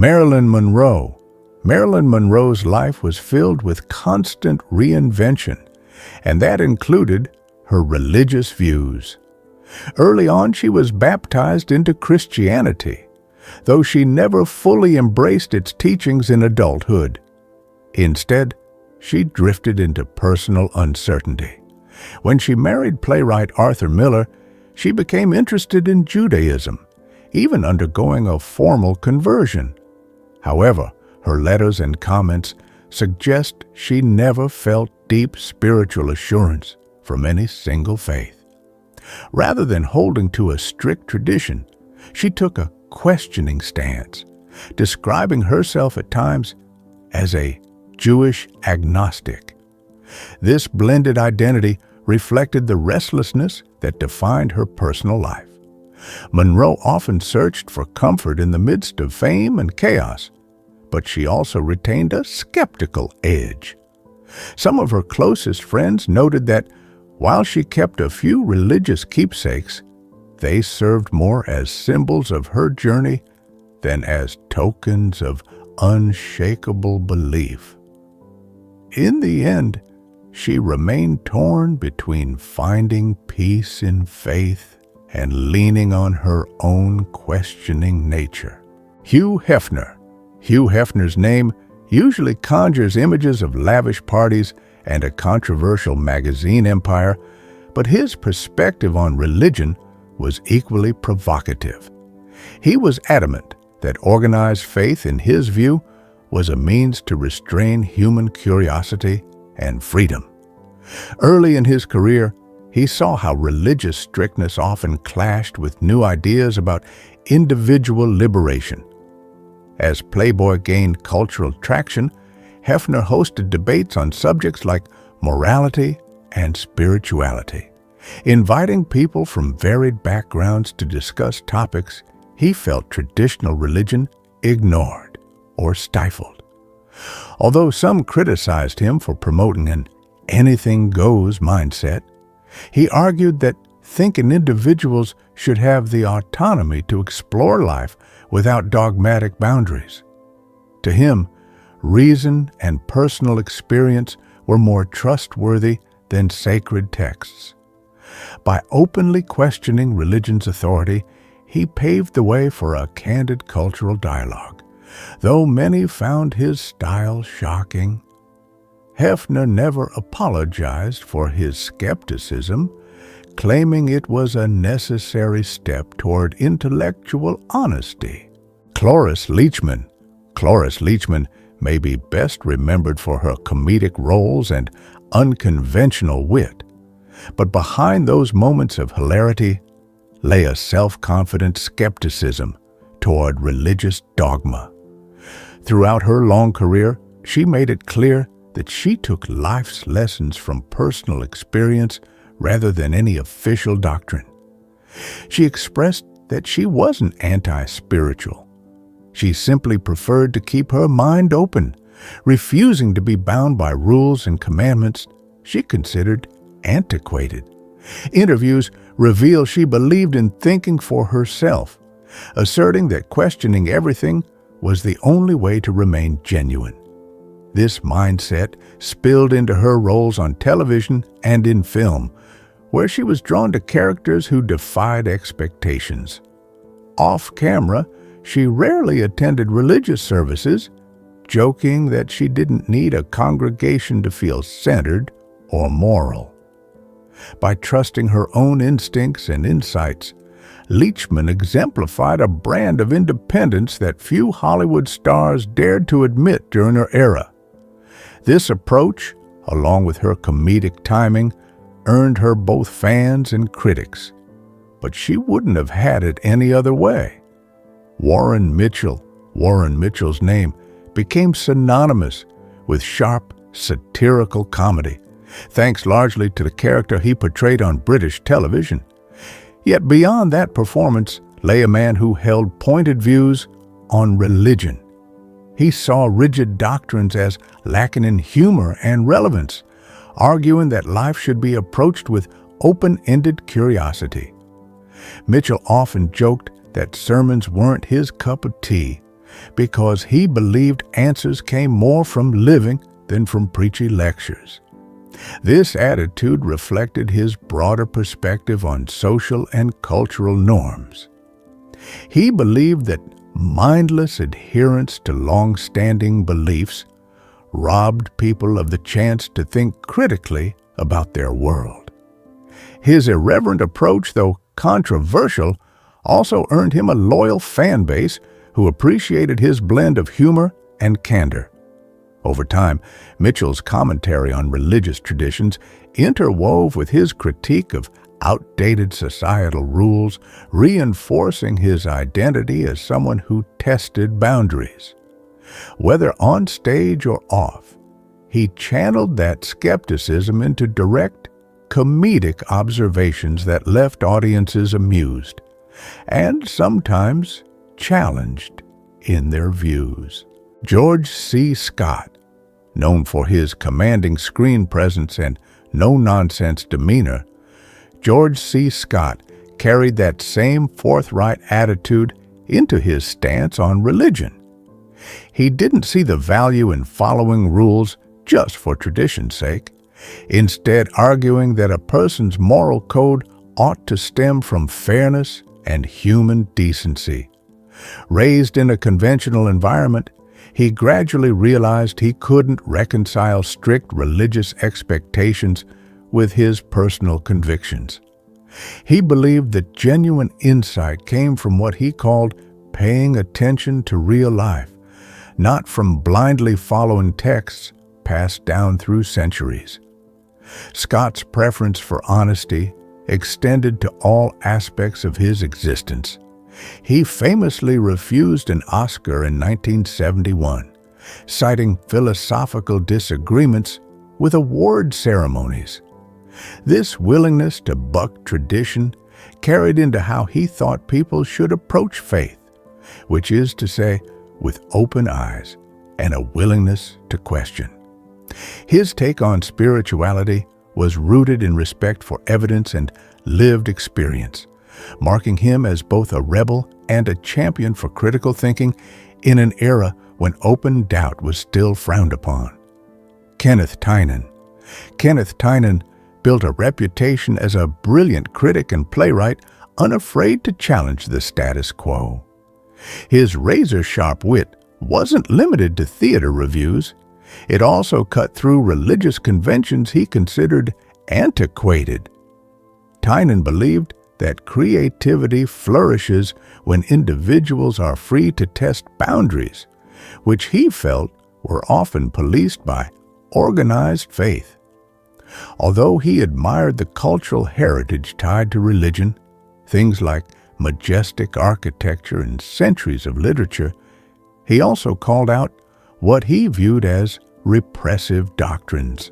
Marilyn Monroe. Marilyn Monroe's life was filled with constant reinvention, and that included her religious views. Early on, she was baptized into Christianity, though she never fully embraced its teachings in adulthood. Instead, she drifted into personal uncertainty. When she married playwright Arthur Miller, she became interested in Judaism, even undergoing a formal conversion. However, her letters and comments suggest she never felt deep spiritual assurance from any single faith. Rather than holding to a strict tradition, she took a questioning stance, describing herself at times as a Jewish agnostic. This blended identity reflected the restlessness that defined her personal life. Monroe often searched for comfort in the midst of fame and chaos, but she also retained a skeptical edge. Some of her closest friends noted that while she kept a few religious keepsakes, they served more as symbols of her journey than as tokens of unshakable belief. In the end, she remained torn between finding peace in faith and leaning on her own questioning nature. Hugh Hefner. Hugh Hefner's name usually conjures images of lavish parties and a controversial magazine empire, but his perspective on religion was equally provocative. He was adamant that organized faith, in his view, was a means to restrain human curiosity and freedom. Early in his career, he saw how religious strictness often clashed with new ideas about individual liberation. As Playboy gained cultural traction, Hefner hosted debates on subjects like morality and spirituality. Inviting people from varied backgrounds to discuss topics he felt traditional religion ignored or stifled. Although some criticized him for promoting an anything-goes mindset, he argued that thinking individuals should have the autonomy to explore life without dogmatic boundaries. To him, reason and personal experience were more trustworthy than sacred texts. By openly questioning religion's authority, he paved the way for a candid cultural dialogue. Though many found his style shocking, Hefner never apologized for his skepticism, claiming it was a necessary step toward intellectual honesty. Cloris Leachman. Cloris Leachman may be best remembered for her comedic roles and unconventional wit, but behind those moments of hilarity lay a self-confident skepticism toward religious dogma. Throughout her long career, she made it clear that she took life's lessons from personal experience rather than any official doctrine. She expressed that she wasn't anti-spiritual. She simply preferred to keep her mind open, refusing to be bound by rules and commandments she considered antiquated. Interviews reveal she believed in thinking for herself, asserting that questioning everything was the only way to remain genuine. This mindset spilled into her roles on television and in film, where she was drawn to characters who defied expectations. Off-camera, she rarely attended religious services, joking that she didn't need a congregation to feel centered or moral. By trusting her own instincts and insights, Leachman exemplified a brand of independence that few Hollywood stars dared to admit during her era. This approach, along with her comedic timing, earned her both fans and critics. But she wouldn't have had it any other way. Warren Mitchell's name became synonymous with sharp, satirical comedy, thanks largely to the character he portrayed on British television. Yet beyond that performance lay a man who held pointed views on religion. He saw rigid doctrines as lacking in humor and relevance, arguing that life should be approached with open-ended curiosity. Mitchell often joked that sermons weren't his cup of tea, because he believed answers came more from living than from preachy lectures. This attitude reflected his broader perspective on social and cultural norms. He believed that mindless adherence to long-standing beliefs robbed people of the chance to think critically about their world. His irreverent approach, though controversial, also earned him a loyal fan base who appreciated his blend of humor and candor. Over time, Mitchell's commentary on religious traditions interwove with his critique of outdated societal rules, reinforcing his identity as someone who tested boundaries. Whether on stage or off, he channeled that skepticism into direct, comedic observations that left audiences amused, and sometimes challenged in their views. George C. Scott, known for his commanding screen presence and no-nonsense demeanor, George C. Scott carried that same forthright attitude into his stance on religion. He didn't see the value in following rules just for tradition's sake, instead arguing that a person's moral code ought to stem from fairness and human decency. Raised in a conventional environment, he gradually realized he couldn't reconcile strict religious expectations with his personal convictions. He believed that genuine insight came from what he called paying attention to real life, not from blindly following texts passed down through centuries. Scott's preference for honesty extended to all aspects of his existence. He famously refused an Oscar in 1971, citing philosophical disagreements with award ceremonies. This willingness to buck tradition carried into how he thought people should approach faith, which is to say, with open eyes and a willingness to question. His take on spirituality was rooted in respect for evidence and lived experience, marking him as both a rebel and a champion for critical thinking in an era when open doubt was still frowned upon. Kenneth Tynan. Kenneth Tynan built a reputation as a brilliant critic and playwright, unafraid to challenge the status quo. His razor-sharp wit wasn't limited to theater reviews. It also cut through religious conventions he considered antiquated. Tynan believed that creativity flourishes when individuals are free to test boundaries, which he felt were often policed by organized faith. Although he admired the cultural heritage tied to religion, things like majestic architecture and centuries of literature, he also called out what he viewed as repressive doctrines.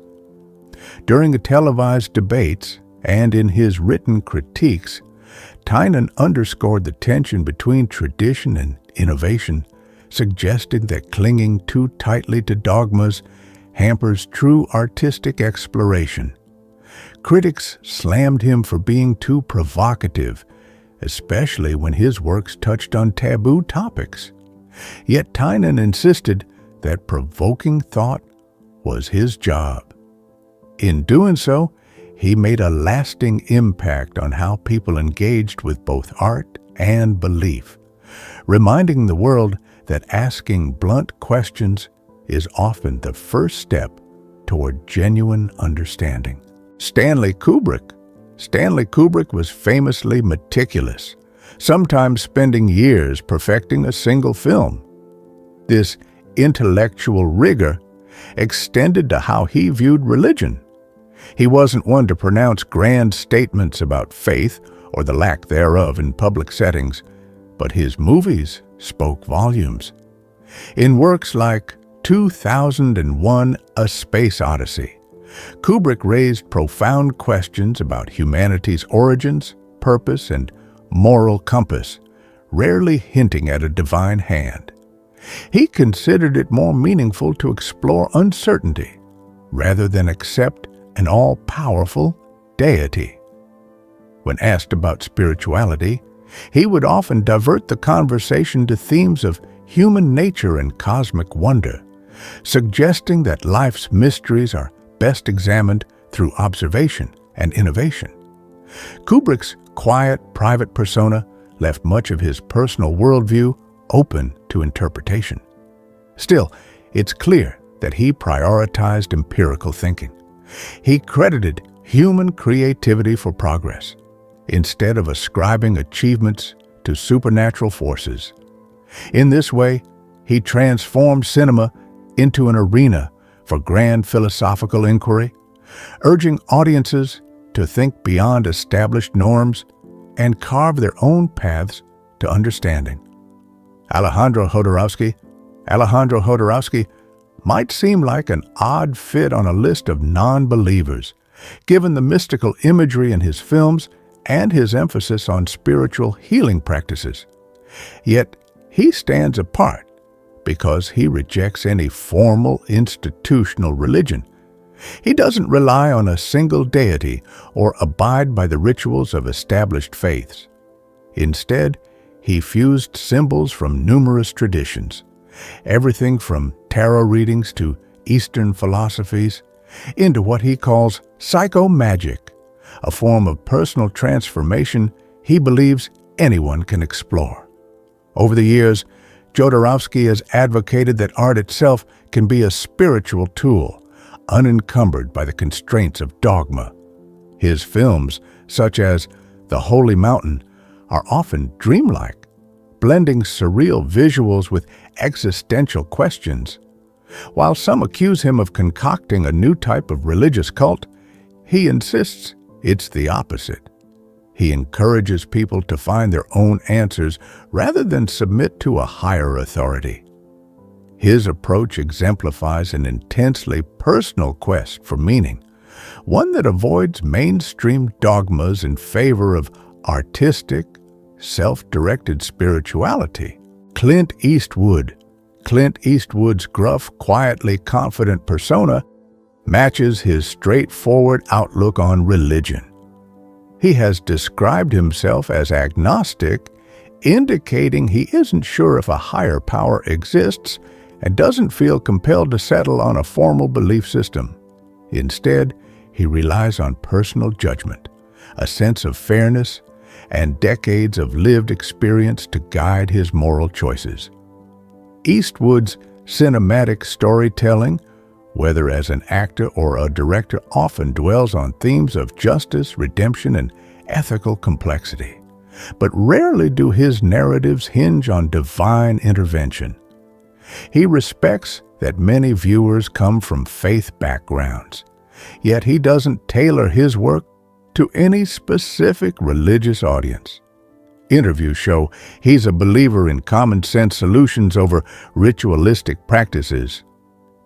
During the televised debates and in his written critiques, Tynan underscored the tension between tradition and innovation, suggesting that clinging too tightly to dogmas hampers true artistic exploration. Critics slammed him for being too provocative, especially when his works touched on taboo topics. Yet Tynan insisted that provoking thought was his job. In doing so, he made a lasting impact on how people engaged with both art and belief, reminding the world that asking blunt questions is often the first step toward genuine understanding. Stanley Kubrick. Stanley Kubrick was famously meticulous, sometimes spending years perfecting a single film. This intellectual rigor extended to how he viewed religion. He wasn't one to pronounce grand statements about faith or the lack thereof in public settings, but his movies spoke volumes. In works like 2001: A Space Odyssey, Kubrick raised profound questions about humanity's origins, purpose, and moral compass, rarely hinting at a divine hand. He considered it more meaningful to explore uncertainty rather than accept an all-powerful deity. When asked about spirituality, he would often divert the conversation to themes of human nature and cosmic wonder, suggesting that life's mysteries are best examined through observation and innovation. Kubrick's quiet, private persona left much of his personal worldview open to interpretation. Still, it's clear that he prioritized empirical thinking. He credited human creativity for progress, instead of ascribing achievements to supernatural forces. In this way, he transformed cinema into an arena for grand philosophical inquiry, urging audiences to think beyond established norms and carve their own paths to understanding. Alejandro Jodorowsky might seem like an odd fit on a list of non-believers, given the mystical imagery in his films and his emphasis on spiritual healing practices. Yet, he stands apart because he rejects any formal institutional religion. He doesn't rely on a single deity or abide by the rituals of established faiths. Instead, he fused symbols from numerous traditions, everything from tarot readings to Eastern philosophies, into what he calls psychomagic, a form of personal transformation he believes anyone can explore. Over the years, Jodorowsky has advocated that art itself can be a spiritual tool, unencumbered by the constraints of dogma. His films, such as The Holy Mountain, are often dreamlike, blending surreal visuals with existential questions. While some accuse him of concocting a new type of religious cult, he insists it's the opposite. He encourages people to find their own answers rather than submit to a higher authority. His approach exemplifies an intensely personal quest for meaning, one that avoids mainstream dogmas in favor of artistic, self-directed spirituality. Clint Eastwood's gruff, quietly confident persona matches his straightforward outlook on religion. He has described himself as agnostic, indicating he isn't sure if a higher power exists and doesn't feel compelled to settle on a formal belief system. Instead, he relies on personal judgment, a sense of fairness, and decades of lived experience to guide his moral choices. Eastwood's cinematic storytelling, whether as an actor or a director, often dwells on themes of justice, redemption, and ethical complexity. But rarely do his narratives hinge on divine intervention. He respects that many viewers come from faith backgrounds, yet he doesn't tailor his work to any specific religious audience. Interviews show he's a believer in common-sense solutions over ritualistic practices.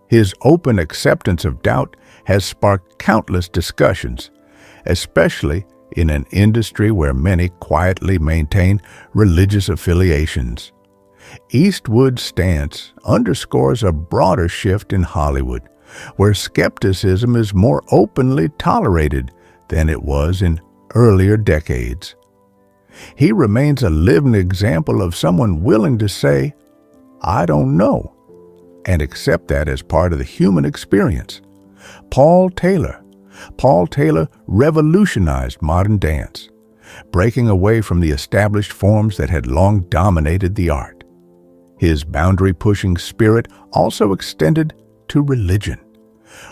His open acceptance of doubt has sparked countless discussions, especially in an industry where many quietly maintain religious affiliations. Eastwood's stance underscores a broader shift in Hollywood, where skepticism is more openly tolerated than it was in earlier decades. He remains a living example of someone willing to say, "I don't know," and accept that as part of the human experience. Paul Taylor revolutionized modern dance, breaking away from the established forms that had long dominated the art. His boundary-pushing spirit also extended to religion.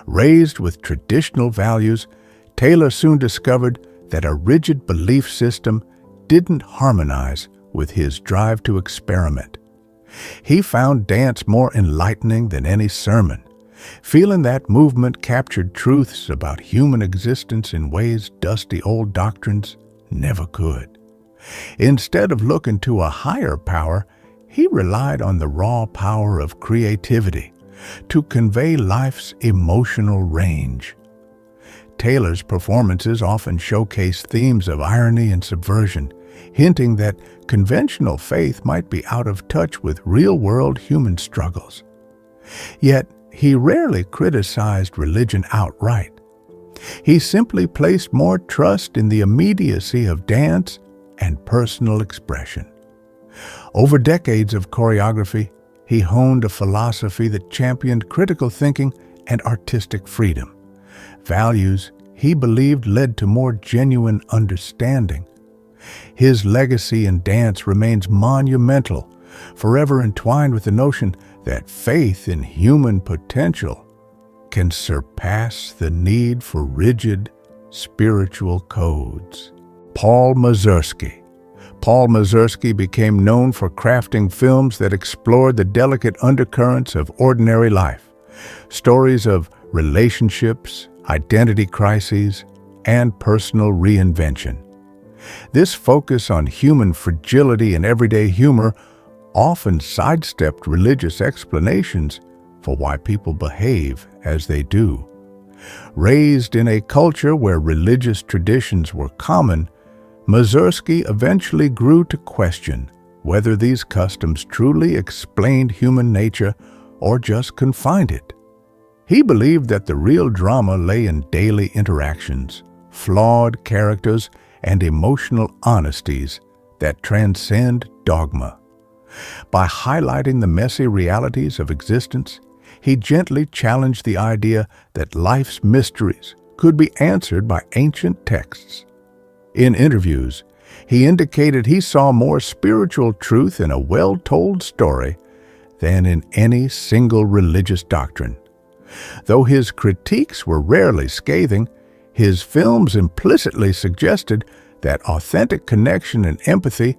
Raised with traditional values, Taylor soon discovered that a rigid belief system didn't harmonize with his drive to experiment. He found dance more enlightening than any sermon, feeling that movement captured truths about human existence in ways dusty old doctrines never could. Instead of looking to a higher power, he relied on the raw power of creativity to convey life's emotional range. Taylor's performances often showcase themes of irony and subversion, hinting that conventional faith might be out of touch with real-world human struggles. Yet, he rarely criticized religion outright. He simply placed more trust in the immediacy of dance and personal expression. Over decades of choreography, he honed a philosophy that championed critical thinking and artistic freedom, values he believed led to more genuine understanding. His legacy in dance remains monumental, forever entwined with the notion that faith in human potential can surpass the need for rigid spiritual codes. Paul Mazursky. Paul Mazursky became known for crafting films that explored the delicate undercurrents of ordinary life, stories of relationships, identity crises, and personal reinvention. This focus on human fragility and everyday humor often sidestepped religious explanations for why people behave as they do. Raised in a culture where religious traditions were common, Mazursky eventually grew to question whether these customs truly explained human nature or just confined it. He believed that the real drama lay in daily interactions, flawed characters, and emotional honesties that transcend dogma. By highlighting the messy realities of existence, he gently challenged the idea that life's mysteries could be answered by ancient texts. In interviews, he indicated he saw more spiritual truth in a well-told story than in any single religious doctrine. Though his critiques were rarely scathing, his films implicitly suggested that authentic connection and empathy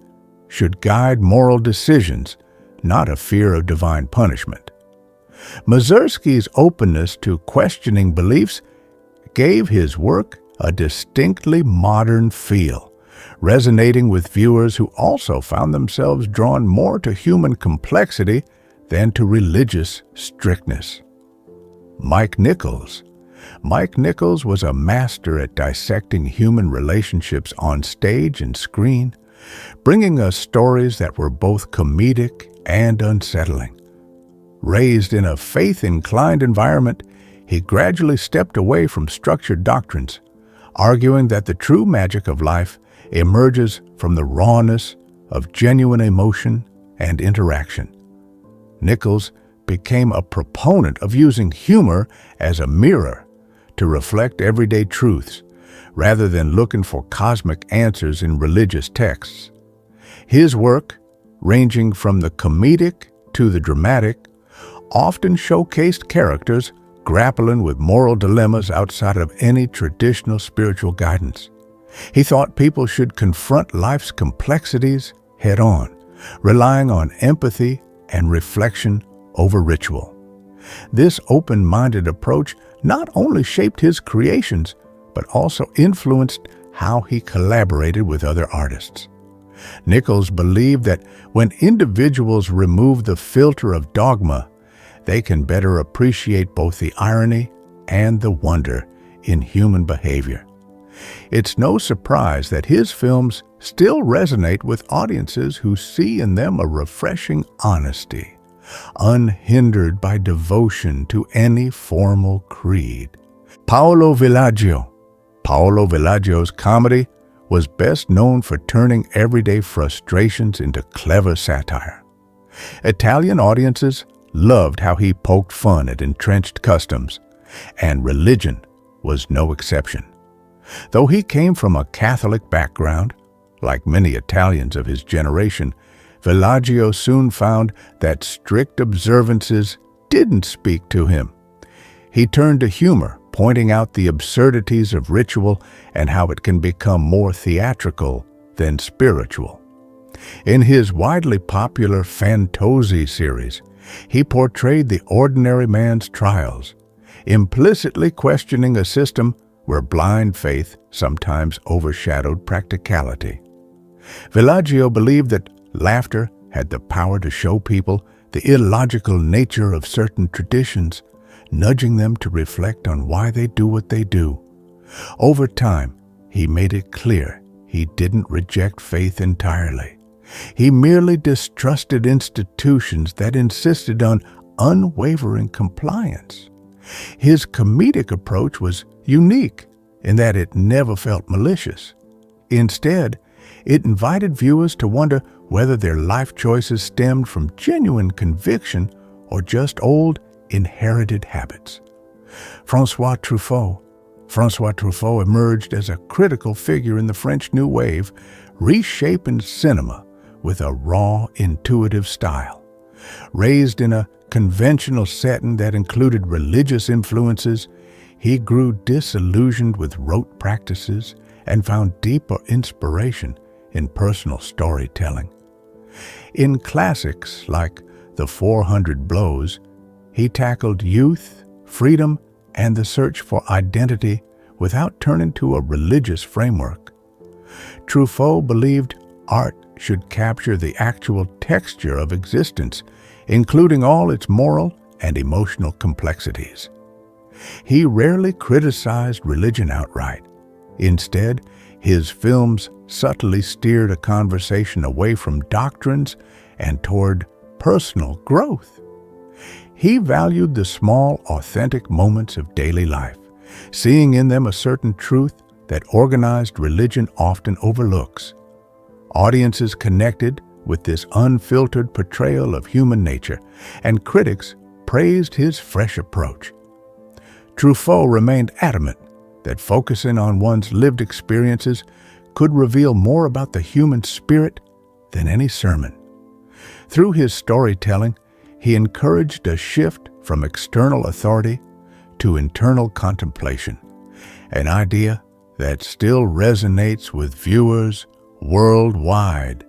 should guide moral decisions, not a fear of divine punishment. Mazursky's openness to questioning beliefs gave his work a distinctly modern feel, resonating with viewers who also found themselves drawn more to human complexity than to religious strictness. Mike Nichols. Mike Nichols was a master at dissecting human relationships on stage and screen, bringing us stories that were both comedic and unsettling. Raised in a faith-inclined environment, he gradually stepped away from structured doctrines, arguing that the true magic of life emerges from the rawness of genuine emotion and interaction. Nichols became a proponent of using humor as a mirror to reflect everyday truths, rather than looking for cosmic answers in religious texts. His work, ranging from the comedic to the dramatic, often showcased characters grappling with moral dilemmas outside of any traditional spiritual guidance. He thought people should confront life's complexities head-on, relying on empathy and reflection over ritual. This open-minded approach not only shaped his creations, but also influenced how he collaborated with other artists. Nichols believed that when individuals remove the filter of dogma, they can better appreciate both the irony and the wonder in human behavior. It's no surprise that his films still resonate with audiences who see in them a refreshing honesty, unhindered by devotion to any formal creed. Paolo Villaggio. Paolo Villaggio's comedy was best known for turning everyday frustrations into clever satire. Italian audiences loved how he poked fun at entrenched customs, and religion was no exception. Though he came from a Catholic background, like many Italians of his generation, Villaggio soon found that strict observances didn't speak to him. He turned to humor, pointing out the absurdities of ritual and how it can become more theatrical than spiritual. In his widely popular Fantozzi series, he portrayed the ordinary man's trials, implicitly questioning a system where blind faith sometimes overshadowed practicality. Villaggio believed that laughter had the power to show people the illogical nature of certain traditions, nudging them to reflect on why they do what they do. Over time, he made it clear he didn't reject faith entirely. He merely distrusted institutions that insisted on unwavering compliance. His comedic approach was unique in that it never felt malicious. Instead, it invited viewers to wonder whether their life choices stemmed from genuine conviction or just old, inherited habits. François Truffaut emerged as a critical figure in the French New Wave, reshaping cinema with a raw, intuitive style. Raised in a conventional setting that included religious influences, he grew disillusioned with rote practices and found deeper inspiration in personal storytelling. In classics like The 400 Blows, he tackled youth, freedom, and the search for identity without turning to a religious framework. Truffaut believed art should capture the actual texture of existence, including all its moral and emotional complexities. He rarely criticized religion outright. Instead, his films subtly steered a conversation away from doctrines and toward personal growth. He valued the small, authentic moments of daily life, seeing in them a certain truth that organized religion often overlooks. Audiences connected with this unfiltered portrayal of human nature, and critics praised his fresh approach. Truffaut remained adamant that focusing on one's lived experiences could reveal more about the human spirit than any sermon. Through his storytelling, he encouraged a shift from external authority to internal contemplation, an idea that still resonates with viewers worldwide.